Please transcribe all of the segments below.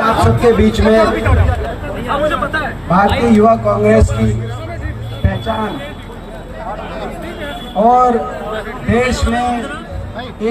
आप सबके बीच में भारतीय युवा कांग्रेस की पहचान और देश में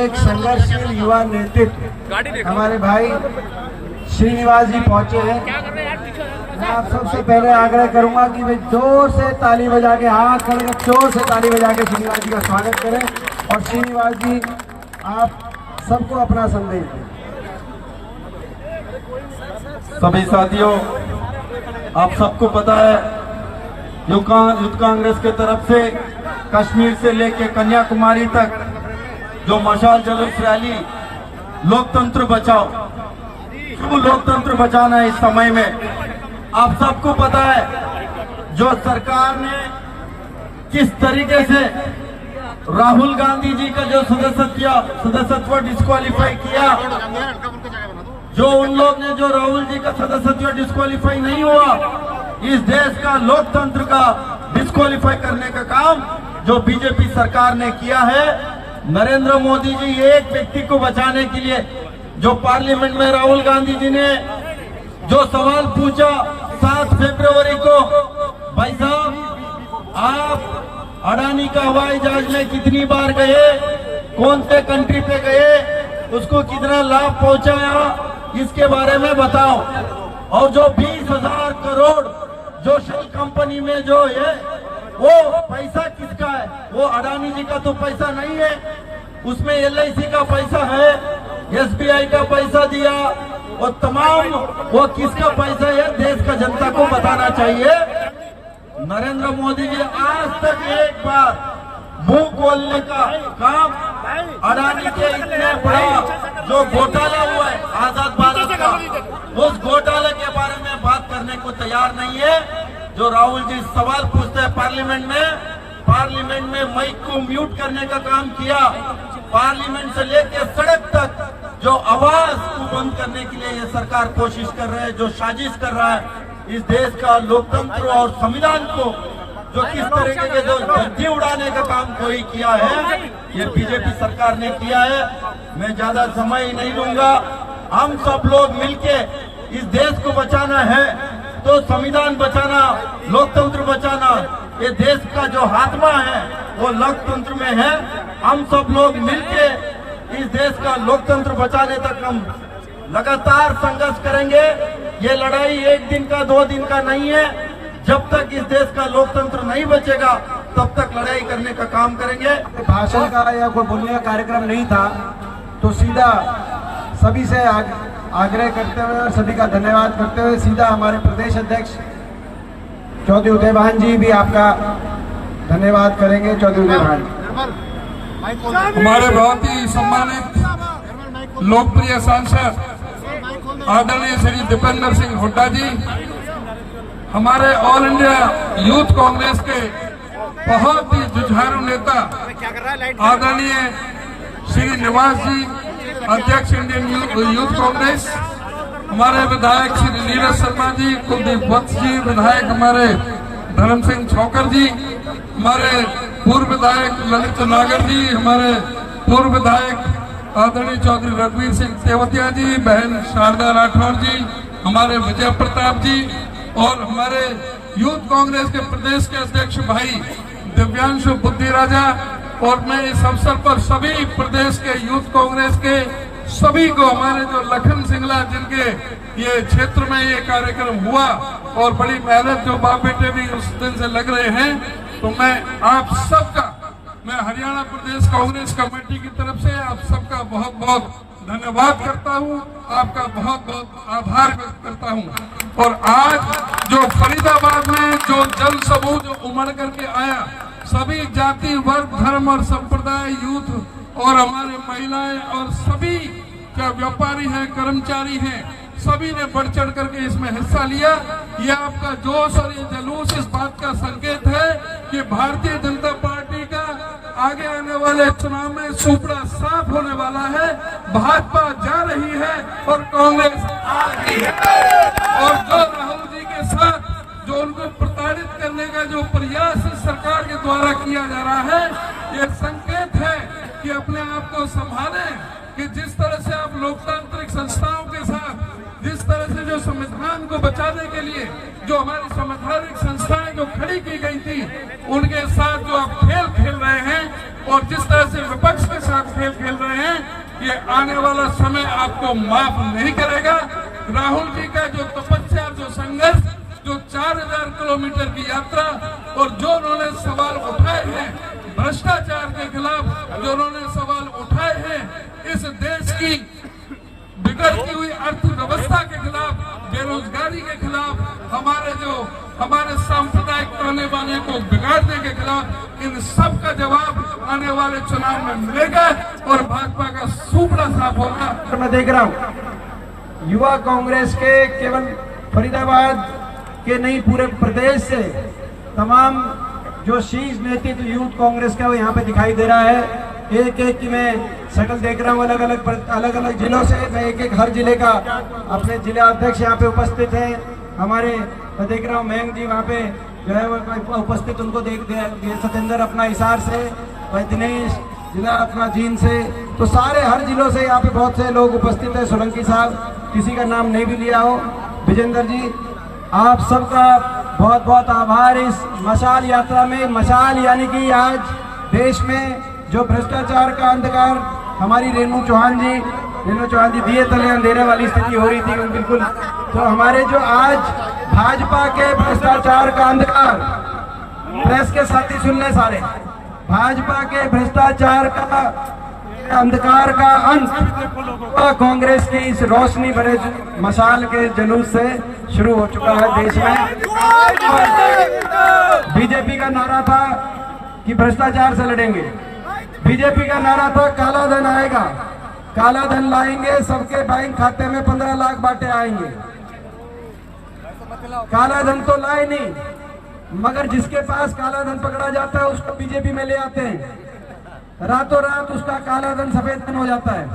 एक संघर्षशील युवा नेतृत्व हमारे भाई श्रीनिवास जी पहुंचे हैं। मैं आप सबसे पहले आग्रह करूंगा कि भाई जोर से ताली बजा के, हाथ खड़े जोर से ताली बजा के श्रीनिवास जी का स्वागत करें और श्रीनिवास जी आप सबको अपना संदेश दें। सभी साथियों, आप सबको पता है युद्ध कांग्रेस के तरफ से कश्मीर से लेकर कन्याकुमारी तक जो मशाल जुलूस रैली लोकतंत्र बचाओ, क्यों लोकतंत्र बचाना है इस समय में, आप सबको पता है जो सरकार ने किस तरीके से राहुल गांधी जी का जो सदस्यत्व डिस्क्वालीफाई किया, जो उन लोग ने जो राहुल जी का सदस्यत्व डिस्क्वालीफाई नहीं हुआ, इस देश का लोकतंत्र का डिस्क्वालीफाई करने का काम जो बीजेपी सरकार ने किया है। नरेंद्र मोदी जी एक व्यक्ति को बचाने के लिए जो पार्लियामेंट में राहुल गांधी जी ने जो सवाल पूछा 7 फरवरी को, भाई साहब आप अडानी का हवाई जहाज में कितनी बार गए, कौन से कंट्री पे गए, उसको कितना लाभ पहुंचाया, इसके बारे में बताओ। और जो 20,000 करोड़ जो शेल कंपनी में जो है वो पैसा किसका है? वो अडानी जी का तो पैसा नहीं है, उसमें LIC का पैसा है, SBI का पैसा दिया, और तमाम वो किसका पैसा है देश का जनता को बताना चाहिए। नरेंद्र मोदी जी आज तक एक बार मुंह खोलने का काम अडानी के इतने बड़ा जो घोटाला हुआ है आजाद भारत का, उस घोटाले के बारे में बात करने को तैयार नहीं है। जो राहुल जी सवाल पूछते हैं पार्लियामेंट में माइक को म्यूट करने का काम किया, पार्लियामेंट से लेकर सड़क तक जो आवाज को बंद करने के लिए ये सरकार कोशिश कर रहा है, जो साजिश कर रहा है इस देश का लोकतंत्र और संविधान को जो किस तरीके के जो धज्जी उड़ाने का काम कोई किया है, ये बीजेपी सरकार ने किया है। मैं ज्यादा समय नहीं लूंगा, हम सब लोग मिलके इस देश को बचाना है तो संविधान बचाना, लोकतंत्र बचाना, ये देश का जो आत्मा है वो लोकतंत्र में है। हम सब लोग मिलके इस देश का लोकतंत्र बचाने तक हम लगातार संघर्ष करेंगे। ये लड़ाई एक दिन का 2 दिन का नहीं है, जब तक इस देश का लोकतंत्र नहीं बचेगा तब तक लड़ाई करने का काम करेंगे। भाषण का या कोई बोलने का कार्यक्रम नहीं था, तो सीधा सभी से आग्रह करते हुए और सभी का धन्यवाद करते हुए सीधा हमारे प्रदेश अध्यक्ष चौधरी उदय भान जी भी आपका धन्यवाद करेंगे। चौधरी उदय भान, हमारे बहुत ही सम्मानित लोकप्रिय सांसद आदरणीय श्री दीपेंद्र सिंह हुड्डा जी, हमारे ऑल इंडिया यूथ कांग्रेस के बहुत ही जुझारू नेता आदरणीय श्री निवास जी, अध्यक्ष इंडियन यूथ कांग्रेस, हमारे विधायक श्री नीरज शर्मा जी, कुलदीप वत्स जी, विधायक हमारे धर्म सिंह छोकर जी, हमारे पूर्व विधायक ललित नागर जी, हमारे पूर्व विधायक आदरणीय चौधरी रघुवीर सिंह तेवतिया जी, बहन शारदा राठौर जी, हमारे विजय प्रताप जी, और हमारे यूथ कांग्रेस के प्रदेश के अध्यक्ष भाई दिव्यांशु बुद्धि राजा। और मैं इस अवसर पर सभी प्रदेश के यूथ कांग्रेस के सभी को, हमारे जो लखन सिंगला जिनके ये क्षेत्र में ये कार्यक्रम हुआ और बड़ी मेहनत जो बाप बेटे भी उस दिन से लग रहे हैं, तो मैं आप सबका, मैं हरियाणा प्रदेश कांग्रेस कमेटी की तरफ से आप सबका बहुत बहुत धन्यवाद करता हूं, आपका बहुत बहुत आभार व्यक्त करता हूं। और आज जो फरीदाबाद में जो जन समूह जो उमड़ करके आया, सभी जाति वर्ग धर्म और संप्रदाय, यूथ और हमारे महिलाएं और सभी क्या व्यापारी हैं, कर्मचारी हैं, सभी ने बढ़ चढ़ करके इसमें हिस्सा लिया। ये आपका जोश और ये जुलूस इस बात का संकेत है कि भारतीय जनता पार्टी का आगे आने वाले चुनाव में सुपड़ा साफ होने वाला है। भाजपा जा रही है और कांग्रेस आ रही है। और जो राहुल जी के साथ जो उनको प्रताड़ित करने का जो प्रयास इस सरकार के द्वारा किया जा रहा है, ये संकेत है कि अपने आप को संभालें, कि जिस तरह से आप लोकतांत्रिक संस्थाओं के साथ जिस तरह तरह से जो संविधान को बचाने के लिए जो हमारी संवैधानिक संस्थाएं जो खड़ी की गई थी, उनके साथ जो आप खेल खेल रहे हैं और जिस तरह से विपक्ष के साथ खेल खेल रहे हैं, ये आने वाला समय आपको माफ नहीं करेगा। राहुल जी का जो तपस्या, जो संघर्ष, जो 4000 किलोमीटर की यात्रा और जो उन्होंने सवाल उठाए हैं भ्रष्टाचार के खिलाफ, जो उन्होंने सवाल उठाए हैं इस देश की बिगड़ती हुई अर्थव्यवस्था के खिलाफ, बेरोजगारी के खिलाफ, हमारे सांप्रदायिक ताने बाने को बिगाड़ने के खिलाफ, इन सब का जवाब आने वाले चुनाव में मिलेगा और भाजपा का सूपड़ा साफ होगा। मैं देख रहा हूँ युवा कांग्रेस के केवल फरीदाबाद के नहीं पूरे प्रदेश से तमाम जो शीर्ष नेतृत्व यूथ कांग्रेस का वो यहाँ पे दिखाई दे रहा है। एक एक की मैं शक्ल देख रहा हूँ, अलग अलग जिलों से। मैं एक हर जिले का अपने जिला अध्यक्ष यहाँ पे उपस्थित हैं। हमारे मैं देख रहा हूँ मयंक जी वहाँ पे जो है वो उपस्थित, उनको देख सतेंद्र अपना हिसार से, वही दिनेश जिला अपना जींद से, तो सारे हर जिलों से यहाँ पे बहुत से लोग उपस्थित है। सोलंकी साहब, किसी का नाम नहीं भी लिया हो, विजेंद्र जी, आप सबका बहुत बहुत आभार। इस मशाल यात्रा में, मशाल यानी कि आज देश में जो भ्रष्टाचार का अंधकार, हमारी रेणु चौहान जी दिए तले अंधेरे वाली स्थिति हो रही थी बिल्कुल, तो हमारे जो आज भाजपा के भ्रष्टाचार का अंधकार, प्रेस के साथी सुन ले सारे, भाजपा के भ्रष्टाचार का अंधकार का अंत कांग्रेस की इस रोशनी भरे मशाल के जुलूस से शुरू हो चुका है देश में। बीजेपी का नारा था कि भ्रष्टाचार से लड़ेंगे, बीजेपी का नारा था काला धन आएगा, काला धन लाएंगे, सबके बैंक खाते में 15 लाख बांटे आएंगे। काला धन तो लाए नहीं, मगर जिसके पास काला धन पकड़ा जाता है उसको बीजेपी में ले आते हैं, रातों रात उसका काला धन सफेद धन हो जाता है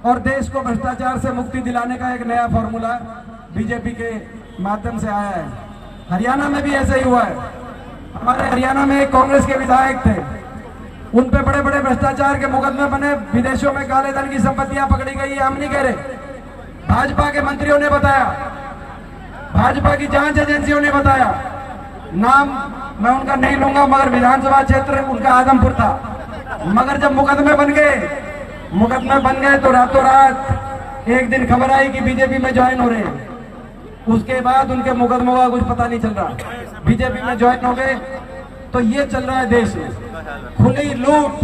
और देश को भ्रष्टाचार से मुक्ति दिलाने का एक नया फॉर्मूला बीजेपी के माध्यम से आया है। हरियाणा में भी ऐसा ही हुआ है। हमारे हरियाणा में कांग्रेस के विधायक थे, उन पे बड़े बड़े भ्रष्टाचार के मुकदमे बने, विदेशों में काले धन की संपत्तियां पकड़ी गई, हम नहीं कह रहे, भाजपा के मंत्रियों ने बताया, भाजपा की जांच एजेंसियों ने बताया। नाम मैं उनका नहीं लूंगा, मगर विधानसभा क्षेत्र उनका आदमपुर था। मगर जब मुकदमे बन गए तो रातों रात एक दिन खबर आई कि बीजेपी में ज्वाइन हो रहे हैं। उसके बाद उनके मुकदमों का कुछ पता नहीं चल रहा, बीजेपी में ज्वाइन हो गए। तो ये चल रहा है देश में खुली लूट,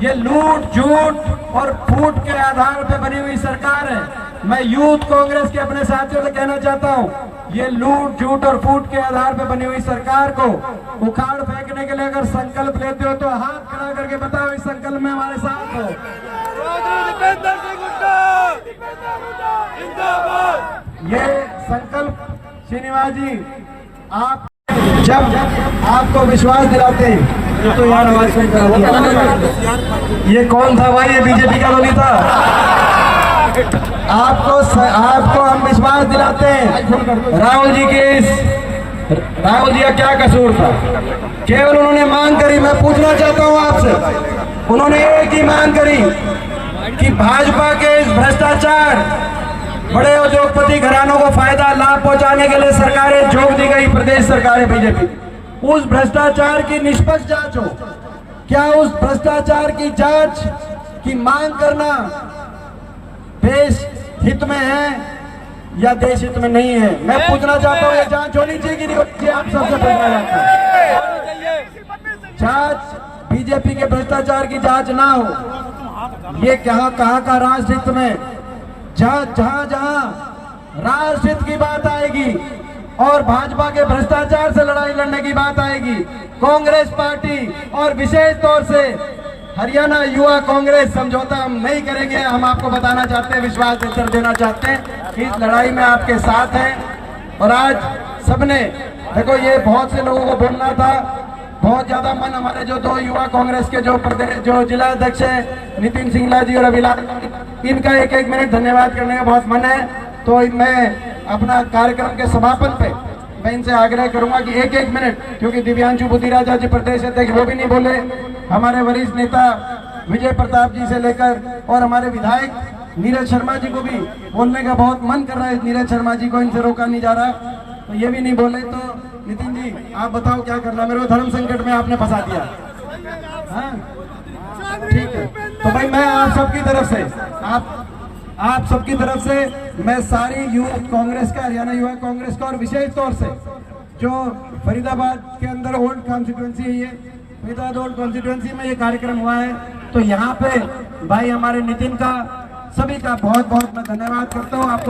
ये लूट झूठ और फूट के आधार पर बनी हुई सरकार है। मैं यूथ कांग्रेस के अपने साथियों से कहना चाहता हूँ, ये लूट झूठ और फूट के आधार पर बनी हुई सरकार को उखाड़ फेंकने के लिए अगर संकल्प लेते हो तो हाथ खड़ा करके बताओ, इस संकल्प में हमारे साथ हो। ये संकल्प श्रीनिवास जी, आप जब आपको विश्वास दिलाते हैं तो यार आवाज कम करा दिया। ये कौन था भाई? ये बीजेपी का लोली था। आपको हम विश्वास दिलाते हैं। राहुल जी का क्या कसूर था? केवल उन्होंने मांग करी। मैं पूछना चाहता हूं आपसे, उन्होंने एक ही मांग करी कि भाजपा के इस भ्रष्टाचार, बड़े उद्योगपति घरानों को फायदा लाभ पहुंचाने के लिए सरकारें झोंक दी गई, प्रदेश सरकारें बीजेपी, उस भ्रष्टाचार की निष्पक्ष जांच हो। क्या उस भ्रष्टाचार की जांच की मांग करना देश हित में है या देश हित में नहीं है? मैं पूछना चाहता हूँ, ये जांच होनी चाहिए कि नहीं होनी चाहिए? आप सबसे पूछना चाहता हूँ। जांच, बीजेपी के भ्रष्टाचार की जांच ना हो, ये कहाँ का राष्ट्र हित में? जहां राष्ट्र हित की बात आएगी और भाजपा के भ्रष्टाचार से लड़ाई लड़ने की बात आएगी, कांग्रेस पार्टी और विशेष तौर से हरियाणा युवा कांग्रेस समझौता हम नहीं करेंगे। हम आपको बताना चाहते हैं, विश्वास देना चाहते हैं कि इस लड़ाई में आपके साथ हैं। और आज सबने देखो, ये बहुत से लोगों को बोलना था, बहुत ज्यादा मन हमारे जो दो युवा कांग्रेस के जो जिला अध्यक्ष है नितिन सिंगला जी और अभिलाष, इनका एक मिनट धन्यवाद करने का बहुत मन है। तो मैं अपना कार्यक्रम के समापन पे मैं इनसे आग्रह करूंगा कि एक मिनट, क्योंकि दिव्यांशु बुद्धिराजा जी प्रदेश अध्यक्ष वो भी नहीं बोले, हमारे वरिष्ठ नेता विजय प्रताप जी से लेकर और हमारे विधायक नीरज शर्मा जी को भी बोलने का बहुत मन कर रहा है, नीरज शर्मा जी को इनसे रोका नहीं जा रहा, तो ये भी नहीं बोले। तो नितिन जी आप बताओ क्या करना, मेरे को धर्म संकट में आपने फंसा दिया। हाँ ठीक है, तो भाई मैं आप सबकी तरफ से आप सबकी तरफ से मैं सारी यूथ कांग्रेस का, हरियाणा युवा कांग्रेस का, और विशेष तौर से जो फरीदाबाद के अंदर ओल्ड कॉन्स्टिट्यूएंसी है, ये फरीदाबाद ओल्ड कॉन्स्टिट्यूएंसी में ये कार्यक्रम हुआ है, तो यहाँ पे भाई हमारे नितिन का, सभी का बहुत बहुत मैं धन्यवाद करता हूँ। आपको